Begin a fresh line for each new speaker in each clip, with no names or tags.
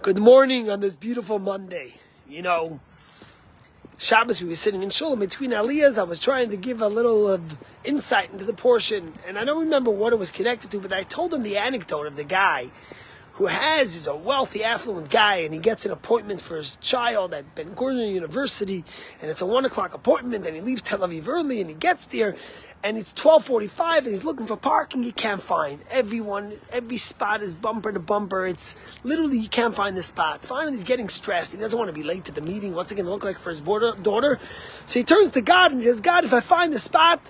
Good morning on this beautiful Monday. You know, Shabbos, we were sitting in Shul between Aliyahs. I was trying to give a little insight into the portion, and I don't remember what it was connected to, but I told him the anecdote of the guy who is a wealthy, affluent guy, and he gets an appointment for his child at Ben Gurion University, and it's a 1 o'clock appointment, and he leaves Tel Aviv early, and he gets there, and it's 12:45, and he's looking for parking. He can't find every spot is bumper to bumper. It's literally, he can't find the spot. Finally, he's getting stressed. He doesn't want to be late to the meeting. What's it going to look like for his daughter? So he turns to God and says, God, if I find the spot,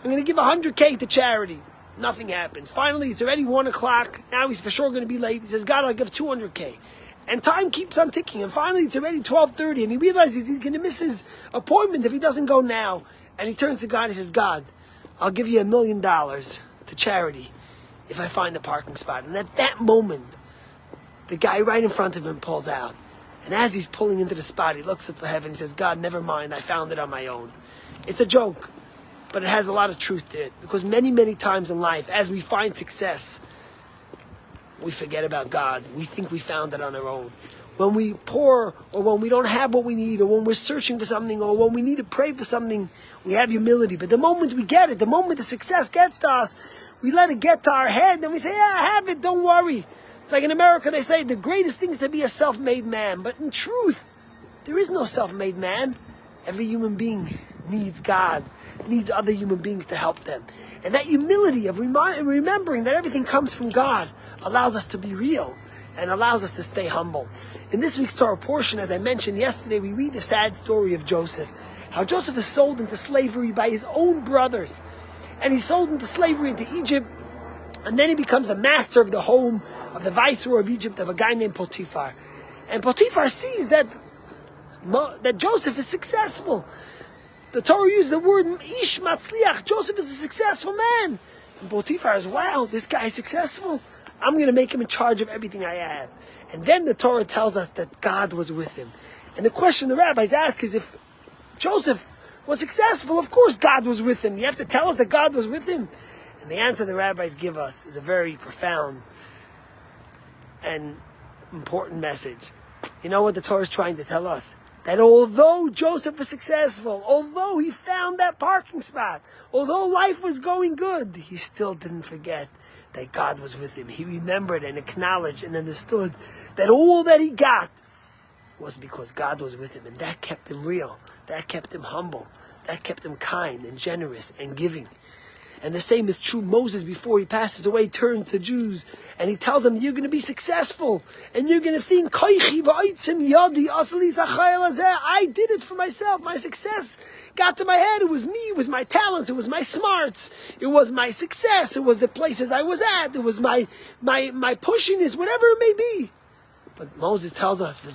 I'm going to give $100K to charity. Nothing happens. Finally, it's already 1 o'clock. Now he's for sure going to be late. He says, God, I'll give $200K. And time keeps on ticking. And finally, it's already 12:30. And he realizes he's going to miss his appointment if he doesn't go now. And he turns to God and he says, God, I'll give you $1 million to charity if I find the parking spot. And at that moment, the guy right in front of him pulls out. And as he's pulling into the spot, he looks at the heaven and says, God, never mind. I found it on my own. It's a joke, but it has a lot of truth to it. Because many, many times in life, as we find success, we forget about God. We think we found it on our own. When we pour, or when we don't have what we need, or when we're searching for something, or when we need to pray for something, we have humility. But the moment we get it, the moment the success gets to us, we let it get to our head, and we say, yeah, I have it, don't worry. It's like in America, they say, the greatest thing is to be a self-made man. But in truth, there is no self-made man. Every human being needs God, needs other human beings to help them. And that humility of remembering that everything comes from God allows us to be real and allows us to stay humble. In this week's Torah portion, as I mentioned yesterday, we read the sad story of Joseph. How Joseph is sold into slavery by his own brothers. And he's sold into slavery into Egypt. And then he becomes the master of the home of the viceroy of Egypt, of a guy named Potiphar. And Potiphar sees that Joseph is successful. The Torah uses the word Ish Matzliach. Joseph is a successful man. And Potiphar is, wow, this guy is successful. I'm going to make him in charge of everything I have. And then the Torah tells us that God was with him. And the question the rabbis ask is, if Joseph was successful, of course God was with him. You have to tell us that God was with him. And the answer the rabbis give us is a very profound and important message. You know what the Torah is trying to tell us? That although Joseph was successful, although he found that parking spot, although life was going good, he still didn't forget that God was with him. He remembered and acknowledged and understood that all that he got was because God was with him. And that kept him real. That kept him humble. That kept him kind and generous and giving. And the same is true. Moses, before he passes away, turns to Jews and he tells them, you're going to be successful. And you're going to think, I did it for myself. My success got to my head. It was me. It was my talents. It was my smarts. It was my success. It was the places I was at. It was my pushiness, whatever it may be. But Moses tells us, you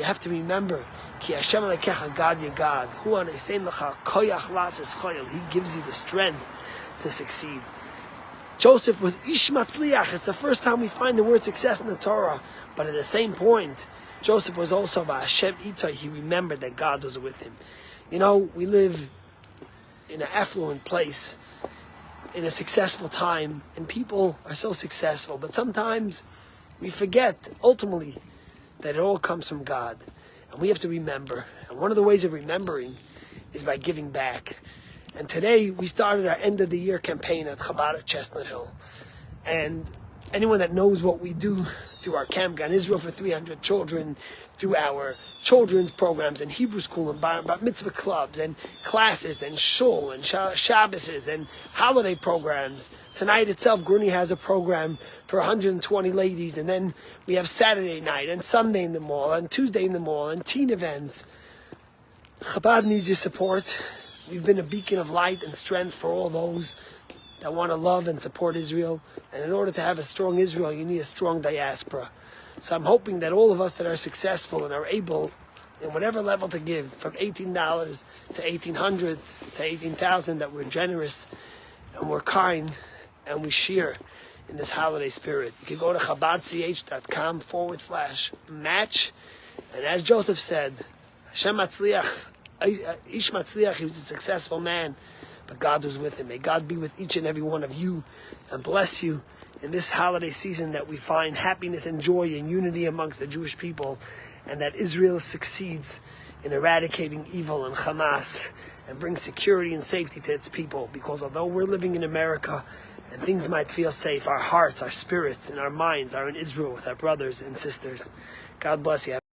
have to remember, Ki Hashem Elokecha, God your God. He gives you the strength to succeed. Joseph was Ish Matzliach. It's the first time we find the word success in the Torah. But at the same point, Joseph was also Hashem Itai. He remembered that God was with him. You know, we live in an affluent place, in a successful time, and people are so successful. But sometimes we forget, ultimately, that it all comes from God. And we have to remember. And one of the ways of remembering is by giving back. And today, we started our end of the year campaign at Chabad at Chestnut Hill. And anyone that knows what we do through our Camp Gan Israel for 300 children, through our children's programs and Hebrew school and Bat Mitzvah clubs and classes and shul and Shabbos and holiday programs. Tonight itself, Gruni has a program for 120 ladies, and then we have Saturday night and Sunday in the mall and Tuesday in the mall and teen events. Chabad needs your support. We've been a beacon of light and strength for all those that want to love and support Israel. And in order to have a strong Israel, you need a strong diaspora. So I'm hoping that all of us that are successful and are able, in whatever level to give, from $18 to $1,800 to $18,000, that we're generous and we're kind and we share in this holiday spirit. You can go to chabadch.com/match. And as Joseph said, Hashem Matzliach, Ish Matzliach, he was a successful man, but God was with him. May God be with each and every one of you and bless you in this holiday season that we find happiness and joy and unity amongst the Jewish people, and that Israel succeeds in eradicating evil and Hamas and brings security and safety to its people. Because although we're living in America and things might feel safe, our hearts, our spirits, and our minds are in Israel with our brothers and sisters. God bless you.